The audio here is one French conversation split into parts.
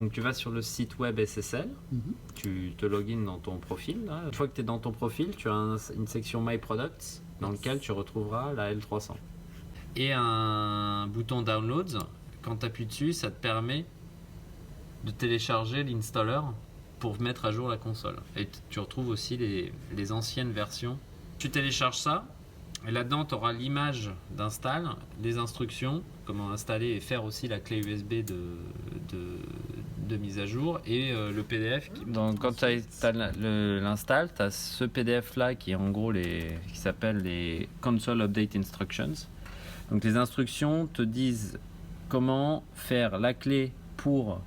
Donc tu vas sur le site web SSL, tu te login dans ton profil. Là. Une fois que tu es dans ton profil, tu as une section My Products dans lequel tu retrouveras la L300. Et un bouton Downloads, quand tu appuies dessus, ça te permet de télécharger l'installer pour mettre à jour la console. Et tu retrouves aussi les anciennes versions. Tu télécharges ça, et là-dedans tu auras l'image d'install, les instructions, comment installer et faire aussi la clé USB de mise à jour et le PDF. Donc quand tu as l'install, tu as ce PDF là qui est en gros qui s'appelle les Console Update Instructions. Donc les instructions te disent comment faire la clé pour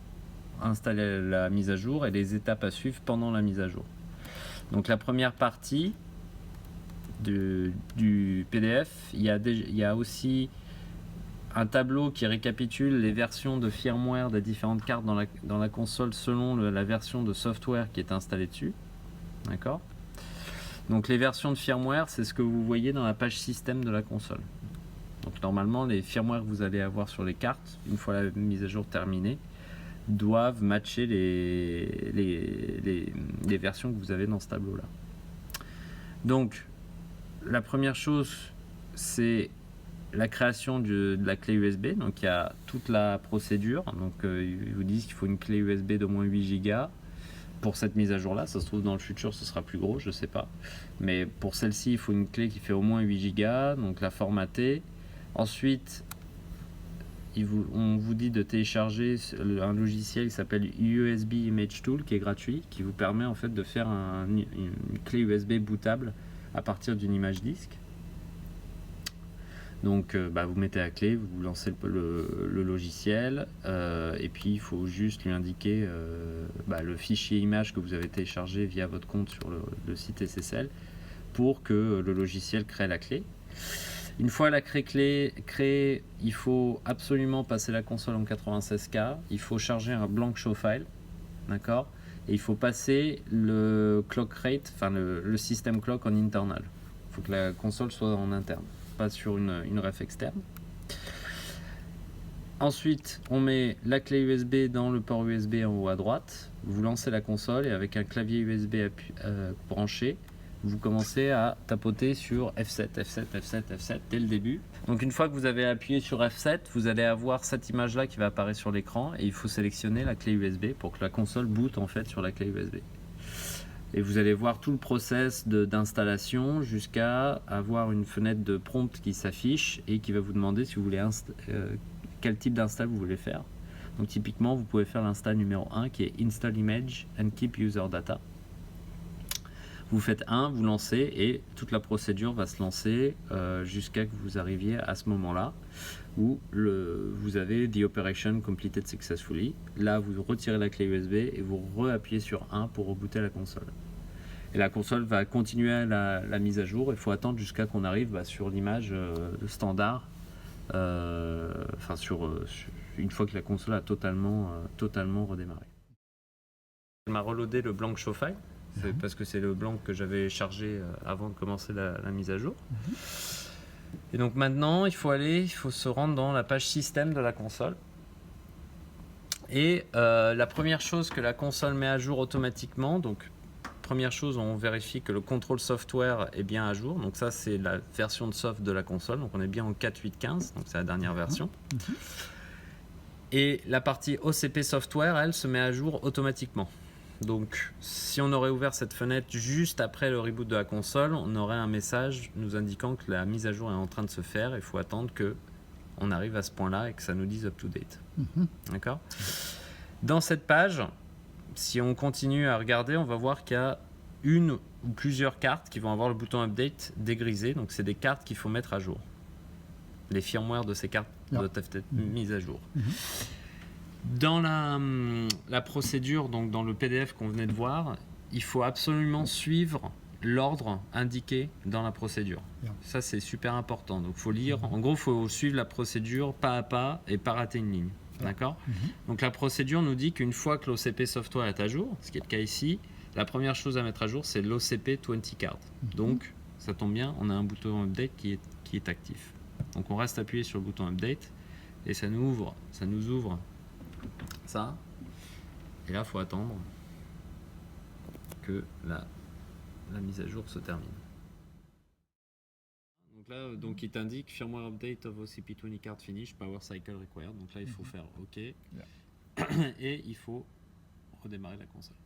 installer la mise à jour et les étapes à suivre pendant la mise à jour. Donc la première partie du PDF, il y a aussi un tableau qui récapitule les versions de firmware des différentes cartes dans la console selon la version de software qui est installée dessus. D'accord ? Donc les versions de firmware, c'est ce que vous voyez dans la page système de la console. Donc normalement, les firmware que vous allez avoir sur les cartes, une fois la mise à jour terminée, doivent matcher les versions que vous avez dans ce tableau-là. Donc, la première chose, c'est la création de la clé USB. Donc, il y a toute la procédure. Donc, ils vous disent qu'il faut une clé USB d'au moins 8 Go pour cette mise à jour-là. Ça se trouve, dans le futur, ce sera plus gros, je ne sais pas. Mais pour celle-ci, il faut une clé qui fait au moins 8 Go. Donc, la formater. Ensuite, on vous dit de télécharger un logiciel qui s'appelle USB Image Tool, qui est gratuit, qui vous permet en fait de faire une clé USB bootable à partir d'une image disque. Donc vous mettez la clé, vous lancez le logiciel et puis il faut juste lui indiquer le fichier image que vous avez téléchargé via votre compte sur le site SSL pour que le logiciel crée la clé. Une fois la clé créée, il faut absolument passer la console en 96K, il faut charger un blank show file, d'accord ? Et il faut passer le clock rate, enfin le system clock en internal. Il faut que la console soit en interne, pas sur une ref externe. Ensuite, on met la clé USB dans le port USB en haut à droite, vous lancez la console et avec un clavier USB branché, vous commencez à tapoter sur F7, F7, F7, F7 dès le début. Donc une fois que vous avez appuyé sur F7, vous allez avoir cette image-là qui va apparaître sur l'écran et il faut sélectionner la clé USB pour que la console boot en fait sur la clé USB. Et vous allez voir tout le process d'installation jusqu'à avoir une fenêtre de prompt qui s'affiche et qui va vous demander si vous voulez quel type d'install vous voulez faire. Donc typiquement, vous pouvez faire l'install numéro 1 qui est Install Image and Keep User Data. Vous faites 1, vous lancez et toute la procédure va se lancer jusqu'à que vous arriviez à ce moment-là où vous avez The Operation Completed Successfully. Là, vous retirez la clé USB et vous re-appuyez sur 1 pour rebooter la console. Et la console va continuer la mise à jour. Il faut attendre jusqu'à qu'on arrive sur l'image standard, une fois que la console a totalement redémarré. Elle m'a reloadé le blank show file. C'est parce que c'est le blanc que j'avais chargé avant de commencer la mise à jour. Et donc maintenant, il faut se rendre dans la page système de la console. Et la première chose que la console met à jour automatiquement, donc première chose, on vérifie que le control software est bien à jour. Donc ça, c'est la version de soft de la console. Donc on est bien en 4.8.15, donc c'est la dernière version. Et la partie OCP software, elle, se met à jour automatiquement. Donc, si on aurait ouvert cette fenêtre juste après le reboot de la console, on aurait un message nous indiquant que la mise à jour est en train de se faire. Il faut attendre qu'on arrive à ce point-là et que ça nous dise up to date. D'accord ? Dans cette page, si on continue à regarder, on va voir qu'il y a une ou plusieurs cartes qui vont avoir le bouton update dégrisé. Donc, c'est des cartes qu'il faut mettre à jour. Les firmware de ces cartes doivent être mises à jour. Dans la procédure, donc dans le PDF qu'on venait de voir, il faut absolument suivre l'ordre indiqué dans la procédure. Ça, c'est super important. Donc, il faut lire. En gros, il faut suivre la procédure pas à pas et pas rater une ligne. D'accord ? Donc, la procédure nous dit qu'une fois que l'OCP software est à jour, ce qui est le cas ici, la première chose à mettre à jour, c'est l'OCP 20 card. Donc, ça tombe bien, on a un bouton update qui est actif. Donc, on reste appuyé sur le bouton update et ça nous ouvre ça. Et là, il faut attendre que la mise à jour se termine. Donc là, il t'indique firmware update of OCP20 card finish, power cycle required. Donc là, il faut faire OK. Et il faut redémarrer la console.